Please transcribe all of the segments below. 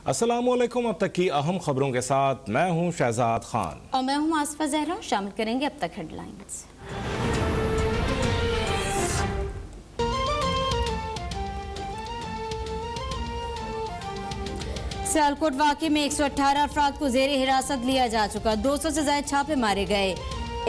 अस्सलामुअलैकुम। अब तक की अहम खबरों के साथ मैं हूं शहजाद खान और मैं हूं आसफा जहरा। शामिल करेंगे अब तक हेडलाइंस। सियालकोट वाक़े में 118 अफराद को ज़ेरे हिरासत लिया जा चुका। 200 से ज़ायद छापे मारे गए।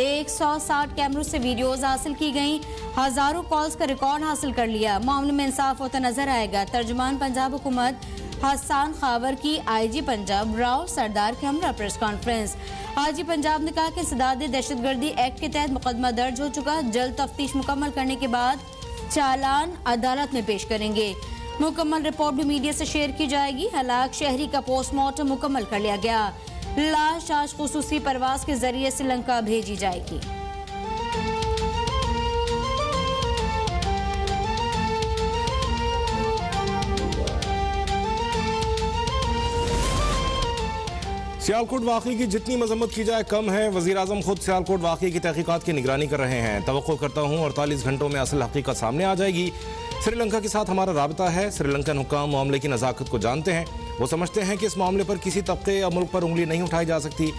160 कैमरों से वीडियोज हासिल की गईं। हजारों कॉल्स का रिकॉर्ड हासिल कर लिया। मामले में इंसाफ होता नजर आएगा। तर्जुमान पंजाब हुकूमत हसन खावर की आईजी पंजाब राव सरदार के हमरा प्रेस कॉन्फ्रेंस। आईजी पंजाब ने कहा कि इंसदाद दहशतगर्दी एक्ट के तहत मुकदमा दर्ज हो चुका। जल्द तफ्तीश मुकम्मल करने के बाद चालान अदालत में पेश करेंगे। मुकम्मल रिपोर्ट भी मीडिया से शेयर की जाएगी। हलाक शहरी का पोस्टमार्टम मुकम्मल कर लिया गया। लाश आज खुसूसी परवाज के जरिए श्रीलंका भेजी जाएगी। सियालकोट वाक़े की जितनी मजम्मत की जाए कम है। वज़ीर आज़म खुद सियालकोट वाक़े की तहकीकात की निगरानी कर रहे हैं। तवक्को करता हूँ 48 घंटों में असल हकीकत सामने आ जाएगी। श्रीलंका के साथ हमारा राबता है। श्रीलंकन हुक्काम मामले की नज़ाकत को जानते हैं। वो समझते हैं कि इस मामले पर किसी तबके या मुल्क पर उंगली नहीं उठाई जा सकती।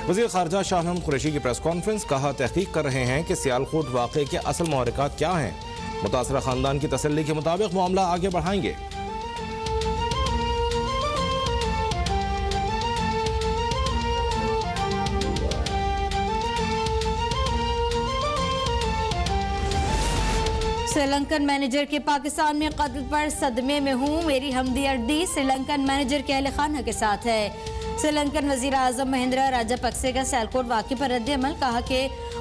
वज़ीर ख़ारजा शाह आलम कुरैशी की प्रेस कॉन्फ्रेंस। कहा, तहकीक कर रहे हैं कि सियालकोट वाक़े के असल महरक़ात क्या हैं। मुतासरा ख़ानदान की तसल्ली के मुताबिक मामला आगे बढ़ाएंगे। श्रीलंकन मैनेजर के पाकिस्तान में कत्ल पर सदमे में हूँ। मेरी हमदर्दी श्रीलंकन मैनेजर के अहल खाना के साथ है। श्रीलंकन वजीर आजम महिंद्रा राजापक्से का सियालकोट वाक़े पर रद्द अमल। कहा कि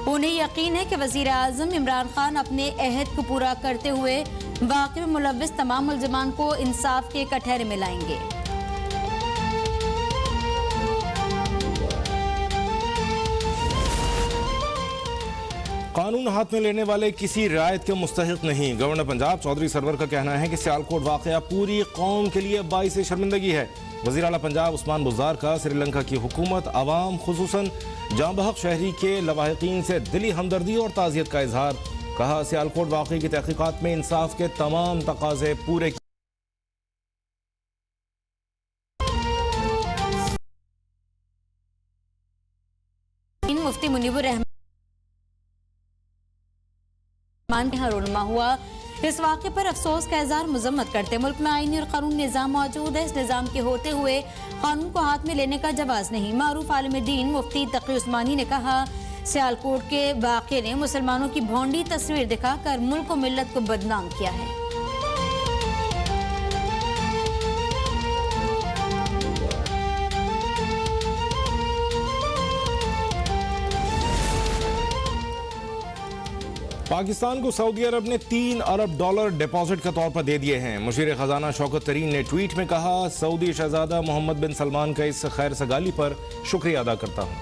उन्हें यकीन है कि वजीर आजम इमरान खान अपने अहद को पूरा करते हुए वाक़े में मुलव्विस तमाम मुल्ज़िमान को इंसाफ के कटहरे में लाएंगे। कानून हाथ में लेने वाले किसी रियायत के मुस्तहिक नहीं। गवर्नर पंजाब चौधरी सरवर का कहना है कि सियालकोट वाक़या पूरी कौम के लिए बाइस शर्मिंदगी है। वज़ीर आला पंजाब उस्मान बुज़दार का श्रीलंका की हुकूमत अवाम खुसूसन जाँ बहक शहरी के लवाहिकीन से दिली हमदर्दी और ताज़ियत का इजहार। कहा, सियालकोट वाक़े की तहकीकात में इंसाफ के तमाम तकाज़े पूरे मुफ्ती मुनीबुर रहमान हरूनमा हुआ। इस वाक़े पर अफसोस का इज़हार मजम्मत करते मुल्क में आईनी और कानूनी निज़ाम मौजूद है। इस निज़ाम के होते हुए कानून को हाथ में लेने का जवाज़ नहीं। मारूफ आलिम दीन मुफ्ती तकी उस्मानी ने कहा, सियालकोट के वाक़े ने मुसलमानों की भौंडी तस्वीर दिखाकर मुल्क और मिल्लत को बदनाम किया है। पाकिस्तान को सऊदी अरब ने $3 अरब डिपॉजिट के तौर पर दे दिए हैं। मुशीर खजाना शौकत तरीन ने ट्वीट में कहा, सऊदी शहजादा मोहम्मद बिन सलमान का इस खैर सगाली पर शुक्रिया अदा करता हूं।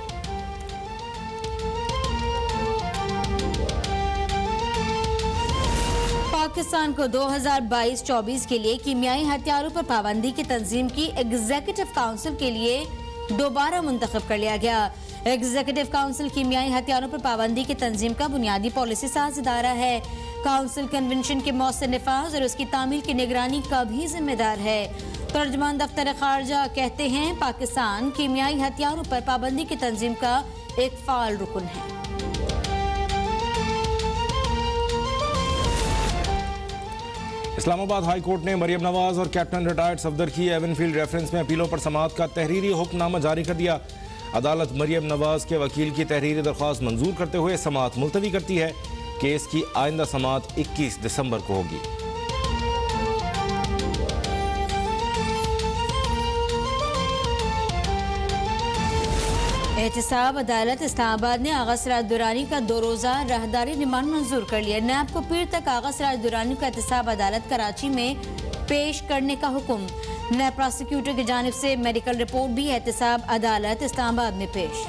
पाकिस्तान को 2022-24 के लिए कीमियाई हथियारों पर पाबंदी की तंजीम की एग्जीक्यूटिव काउंसिल के लिए दोबारा मुंतखब कर लिया गया। एग्जीक्यूटिव काउंसिल कीमियाई हथियारों पर पाबंदी की तंजीम का बुनियादी पॉलिसी साज इदारा है। काउंसिल कन्वेंशन के मौसर निफाज और उसकी तामील की निगरानी का भी जिम्मेदार है। तर्जुमान दफ्तर खारजा कहते हैं, पाकिस्तान कीमियाई हथियारों पर पाबंदी की तंजीम का एक फाल रुकन है। इस्लामाबाद हाई कोर्ट ने मरियम नवाज और कैप्टन रिटायर्ड सफदर की एवनफील्ड रेफरेंस में अपीलों पर समाअत का तहरीरी हुक्मनामा जारी कर दिया। अदालत मरियम नवाज के वकील की तहरीरी दरख्वास्त मंजूर करते हुए समाअत मुलतवी करती है। केस की आइंदा समाअत 21 दिसंबर को होगी। एहतसाब अदालत इस्लामाबाद ने आगा सिराज दुरानी का 2 रोज़ा राहदारी रिमांड मंजूर कर लिया। नैब को पीर तक आगा सिराज दुरानी का एहतसाब अदालत कराची में पेश करने का हुक्म। नैब प्रोसिक्यूटर की जानिब से मेडिकल रिपोर्ट भी एहतसाब अदालत इस्लामाबाद में पेश।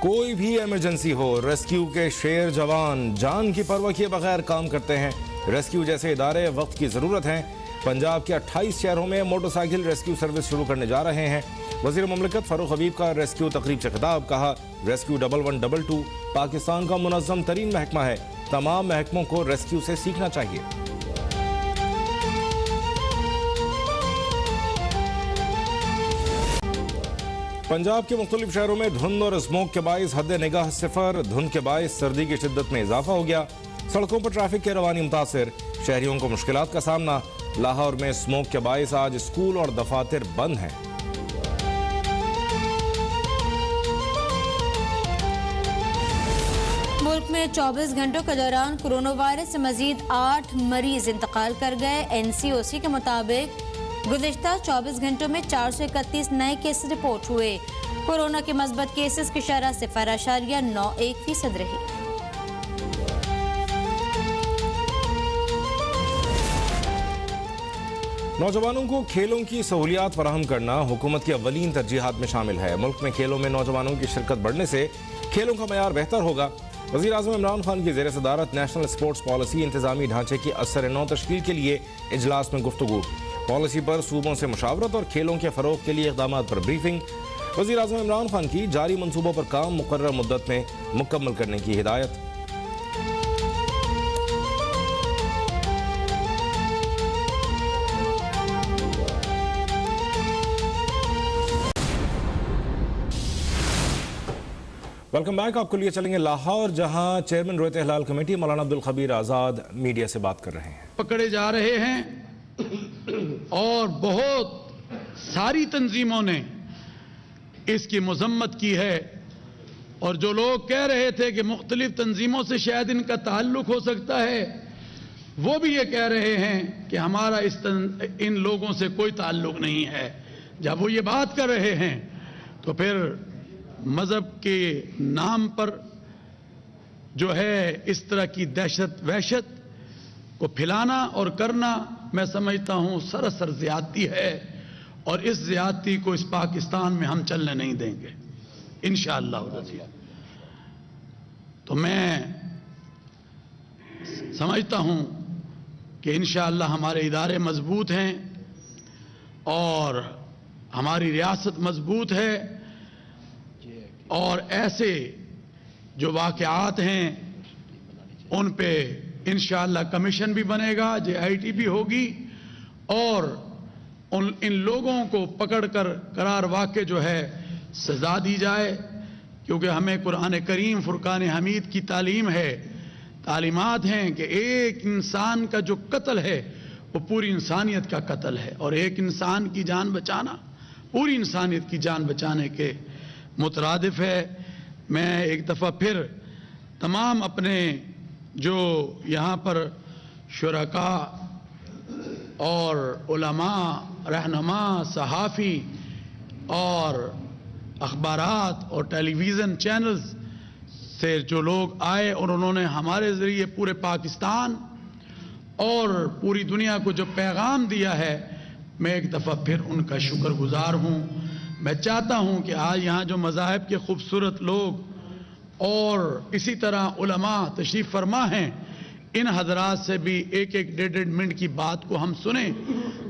कोई भी इमरजेंसी हो, रेस्क्यू के शेर जवान जान की परवाह किए बगैर काम करते हैं। रेस्क्यू जैसे इदारे वक्त की जरूरत है। पंजाब के 28 शहरों में मोटरसाइकिल रेस्क्यू सर्विस शुरू करने जा रहे हैं। वज़ीर मुमलिकत फारूक हबीब का रेस्क्यू तकरीब से खिताब, कहा रेस्क्यू 1122 पाकिस्तान का मुनज़्ज़म तरीन महकमा है, तमाम महकमों को रेस्क्यू से सीखना चाहिए। पंजाब के मुख्तलिफ शहरों में धुंध और स्मोक के बाइस हद निगाह सिफर, धुंध के बाइस सर्दी की शिद्दत में इजाफा हो गया। सड़कों पर ट्रैफिक की रवानी मुतासिर, शहरियों को मुश्किलात का सामना। लाहौर में स्मोक के बाइस आज स्कूल और दफातर बंद हैं। मुल्क में 24 घंटों के दौरान कोरोना वायरस से मजीद 8 मरीज इंतकाल कर गए। NCOC के मुताबिक गुज़िश्ता 24 घंटों में 431 नए केस रिपोर्ट हुए। कोरोना के मस्बत केसेस की शरह 0.91% रही। नौजवानों को खेलों की सहूलियात फराहम करना हुकूमत की अव्वलीन तरजीहात में शामिल है। मुल्क में खेलों में नौजवानों की शिरकत बढ़ने से खेलों का मयार बेहतर होगा। वज़ीर आज़म इमरान खान की ज़ेर सदारत नेशनल स्पोर्ट्स पॉलिसी इंतजामी ढांचे की असर नौ तश्कील के लिए इजलास में गुफ्तगू। पॉलिसी पर सूबों से मशावरत और खेलों के फ़रोग के लिए इक़दाम पर ब्रीफिंग। वज़ीर आज़म इमरान खान की जारी मनसूबों पर काम मुकर्रर मुद्दत में मुकम्मल करने की हिदायत। Welcome back. आपको लिए चलेंगे लाहौर, जहां चेयरमैन रोयत हिलाल कमेटी मौलाना अब्दुल खबीर आज़ाद मीडिया से बात कर रहे हैं। पकड़े जा रहे हैं और बहुत सारी तंजीमों ने इसकी मजम्मत की है, और जो लोग कह रहे थे कि मुख्तलिफ तंजीमों से शायद इनका ताल्लुक हो सकता है, वो भी ये कह रहे हैं कि हमारा इन लोगों से कोई ताल्लुक नहीं है। जब वो ये बात कर रहे हैं तो फिर मजहब के नाम पर जो है इस तरह की दहशत वहशत को फैलाना और करना, मैं समझता हूं सरासर ज्यादती है, और इस ज्यादती को इस पाकिस्तान में हम चलने नहीं देंगे इंशाअल्लाह। तो मैं समझता हूं कि इंशाअल्लाह हमारे इदारे मजबूत हैं और हमारी रियासत मजबूत है, और ऐसे जो वाक़यात हैं उन पे इंशाअल्लाह कमीशन भी बनेगा, JIT भी होगी, और इन लोगों को पकड़कर करार वाक़े जो है सजा दी जाए, क्योंकि हमें कुरान करीम फुरकान हमीद की तालीम है, तालीमात हैं कि एक इंसान का जो कत्ल है वो पूरी इंसानियत का कत्ल है, और एक इंसान की जान बचाना पूरी इंसानियत की जान बचाने के मुतरादिफ है। मैं एक दफ़ा फिर तमाम अपने जो यहाँ पर शुरका और उलमा, रहनुमा, सहाफ़ी और अखबारात और टेलीविज़न चैनल्स से जो लोग आए और उन्होंने हमारे ज़रिए पूरे पाकिस्तान और पूरी दुनिया को जो पैगाम दिया है, मैं एक दफ़ा फिर उनका शुक्रगुजार हूँ। मैं चाहता हूं कि आज यहाँ जो मज़ाहिब के खूबसूरत लोग और इसी तरह उलमा तशरीफ़ फरमा हैं, इन हजरात से भी एक एक डेढ़ मिनट की बात को हम सुने,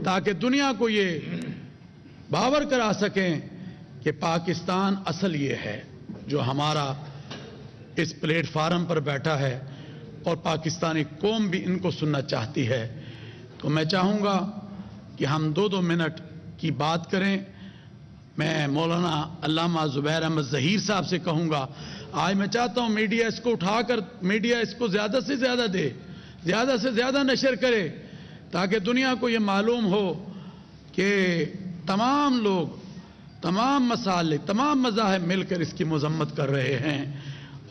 ताकि दुनिया को ये बावर करा सकें कि पाकिस्तान असल ये है जो हमारा इस प्लेटफार्म पर बैठा है, और पाकिस्तानी कौम भी इनको सुनना चाहती है। तो मैं चाहूँगा कि हम 2-2 मिनट की बात करें। मैं मौलाना अल्लामा ज़ुबैर अहमद ज़हीर साहब से कहूँगा, आज मैं चाहता हूँ मीडिया इसको उठाकर मीडिया इसको ज़्यादा से ज़्यादा दे, ज़्यादा से ज़्यादा नशर करे, ताकि दुनिया को ये मालूम हो कि तमाम लोग, तमाम मसाले, तमाम मज़ाहिब मिलकर इसकी मजम्मत कर रहे हैं,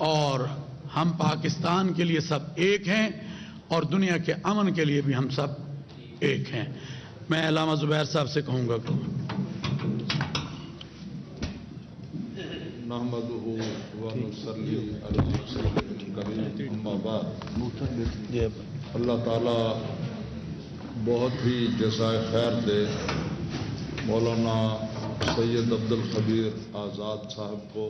और हम पाकिस्तान के लिए सब एक हैं और दुनिया के अमन के लिए भी हम सब एक हैं। मैं अल्लामा ज़ुबैर साहब से कहूँगा अल्लाह ताला बहुत ही जज़ाए खैर दे मौलाना सैयद अब्दुल खबीर आज़ाद साहब को।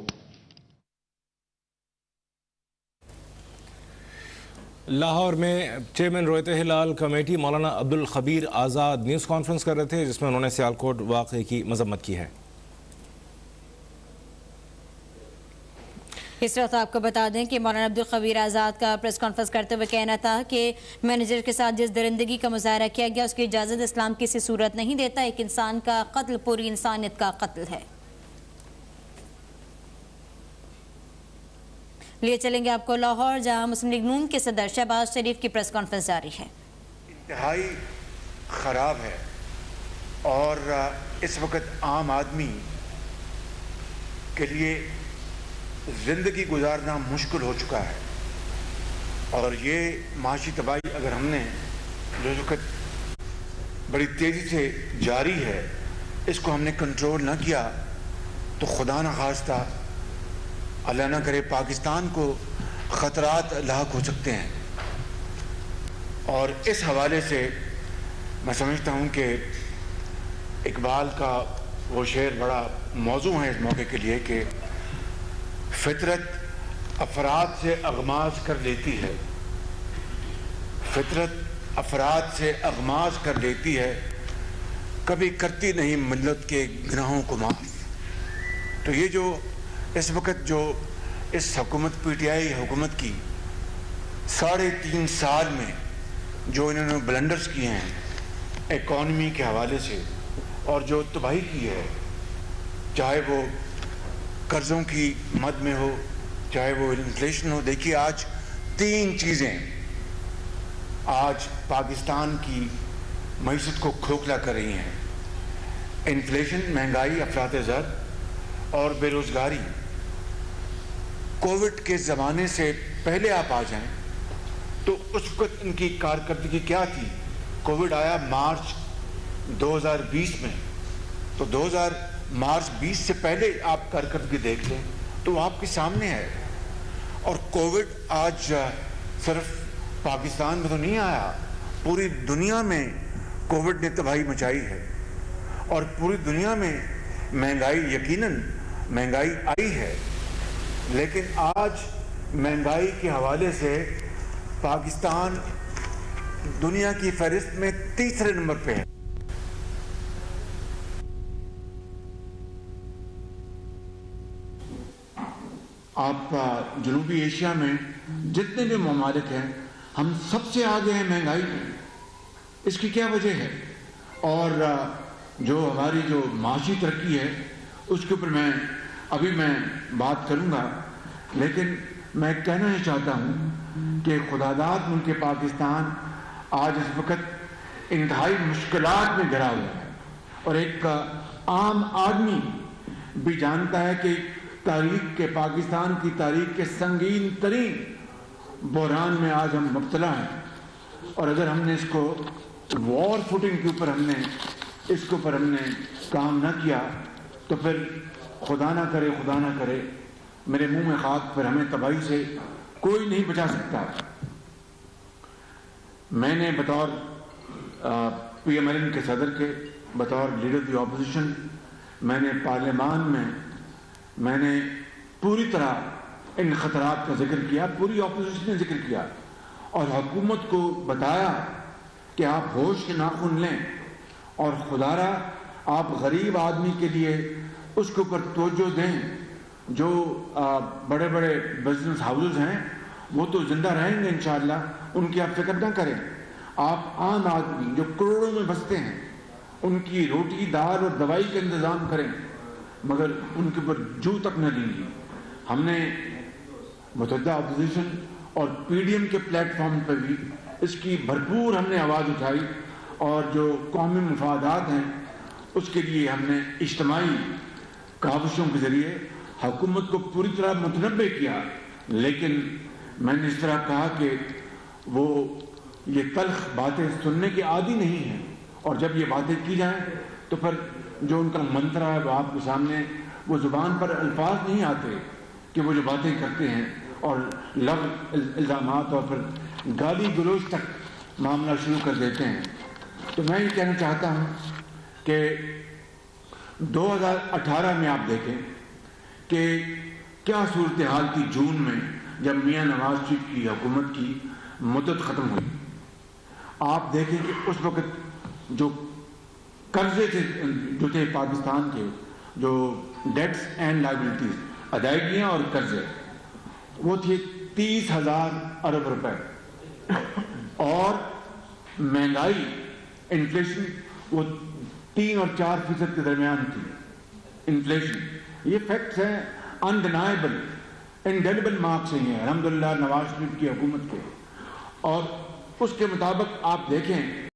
لاہور میں چیئرمین رویت ہلال کمیٹی مولانا عبدالخبیر آزاد نیوز کانفرنس کر رہے تھے، جس میں انہوں نے سیالکوٹ واقعے کی مذمت کی ہے۔ اس وقت آپ کو بتا دیں کہ مولانا عبدالخبیر آزاد کا پریس کانفرنس کرتے ہوئے کہنا تھا کہ مینیجر کے ساتھ جس درندگی کا مظاہرہ کیا گیا اس کی اجازت اسلام کسی صورت نہیں دیتا۔ ایک انسان کا قتل پوری انسانیت کا قتل ہے۔ لیے چلیں گے آپ کو لاہور، جہاں مسلم لیگ نون کے صدر شہباز شریف کی پریس کانفرنس جاری ہے۔ انتہائی خراب ہے اور اس وقت عام آدمی کے لیے زندگی گزارنا مشکل ہو چکا ہے، اور یہ معاشی تباہی اگر ہم نے جو وقت بڑی تیزی سے جاری ہے اس کو ہم نے کنٹرول نہ کیا تو خدا نخواستہ اللہ نہ کرے پاکستان کو خطرات لاحق ہو سکتے ہیں۔ اور اس حوالے سے میں سمجھتا ہوں کہ اقبال کا وہ شعر بڑا موزوں ہے اس موقع کے لیے کہ فطرت افراد سے اغماز کر لیتی ہے، فطرت افراد سے اغماز کر لیتی ہے، کبھی کرتی نہیں ملت کے گناہوں کو معاف۔ تو یہ جو اس وقت جو اس حکومت پی ٹی آئی حکومت کی 3.5 سال میں جو انہوں نے بلنڈرز کیے ہیں اکانومی کے حوالے سے اور جو تباہی کی ہے، چاہے وہ قرضوں کی مد میں ہو، چاہے وہ انفلیشن ہو۔ دیکھیے آج 3 چیزیں آج پاکستان کی معیشت کو کھوکھلا کر رہی ہیں: انفلیشن، مہنگائی، افراط زر اور بے روزگاری۔ کووڈ کے زمانے سے پہلے آپ آ جائیں تو اس وقت ان کی کارکردگی کیا تھی؟ کووڈ آیا مارچ 2020 میں، تو مارچ 20 سے پہلے آپ کارکردگی دیکھ لیں تو آپ کے سامنے ہے۔ اور کووڈ آج صرف پاکستان میں تو نہیں آیا، پوری دنیا میں کووڈ نے تباہی مچائی ہے، اور پوری دنیا میں مہنگائی، یقیناً مہنگائی آئی ہے، لیکن آج مہنگائی کے حوالے سے پاکستان دنیا کی فہرست میں 3رے نمبر پہ ہے۔ آپ جنوبی ایشیا میں جتنے بھی ممالک ہیں ہم سب سے آگے ہیں مہنگائی میں۔ اس کی کیا وجہ ہے؟ اور جو ہماری جو معاشی ترقی ہے اس کے اوپر میں بات کروں گا، لیکن میں کہنا ہی چاہتا ہوں کہ خداداد ملک پاکستان آج اس وقت انتہائی مشکلات میں گھرا ہوا ہے، اور ایک عام آدمی بھی جانتا ہے کہ پاکستان کی تاریخ کے سنگین ترین بحران میں آج ہم مبتلا ہیں، اور اگر ہم نے اس کو وار فوٹنگ کے اوپر ہم نے کام نہ کیا تو پھر خدا نہ کرے میرے منہ میں خاک، پھر ہمیں تباہی سے کوئی نہیں بچا سکتا۔ میں نے بطور پی ایم ایل این کے صدر کے، بطور لیڈر دی اپوزیشن، میں نے پارلیمان میں نے پوری طرح ان خطرات کا ذکر کیا، پوری اپوزیشن نے ذکر کیا، اور حکومت کو بتایا کہ آپ ہوش کے ناخن لیں، اور خدارا آپ غریب آدمی کے لیے اس کے اوپر توجہ دیں۔ جو بڑے بڑے بزنس ہاؤسز ہیں وہ تو زندہ رہیں گے انشاءاللہ، ان کی آپ فکر نہ کریں۔ آپ عام آدمی جو کروڑوں میں بستے ہیں ان کی روٹی دال اور دوائی کا انتظام کریں، مگر ان کے اوپر جو تک نہ لیں گی۔ ہم نے متحدہ اپوزیشن اور پی ڈی ایم کے پلیٹ فارم پہ بھی اس کی بھرپور ہم نے آواز اٹھائی، اور جو قومی مفادات ہیں اس کے لیے ہم نے اجتماعی کاوشوں کے ذریعے حکومت کو پوری طرح متنبع کیا۔ لیکن میں نے اس طرح کہا کہ وہ یہ تلخ باتیں سننے کے عادی نہیں ہیں، اور جب یہ باتیں کی جائیں تو پھر جو ان کا منترا ہے وہ آپ کے سامنے، وہ زبان پر الفاظ نہیں آتے کہ وہ جو باتیں کرتے ہیں، اور لفظ الزامات اور پھر گالی گلوچ تک معاملہ شروع کر دیتے ہیں۔ تو میں یہ کہنا چاہتا ہوں کہ 2018 میں آپ دیکھیں کہ کیا صورتحال تھی جون میں، جب میاں نواز شریف کی حکومت کی مدت ختم ہوئی. آپ دیکھیں کہ اس وقت جو قرضے تھے جو تھے پاکستان کے، جو ڈیٹس اینڈ لائبلٹیز، ادائیگیاں اور قرضے، وہ تھے 30,000 ارب روپے، اور مہنگائی انفلیشن وہ 3 اور 4% کے درمیان تھی انفلیشن. یہ فیکٹس ہیں انڈینائبل، انڈیلیبل مارکس ہیں الحمدللہ نواز شریف کی حکومت کے. اور اس کے مطابق آپ دیکھیں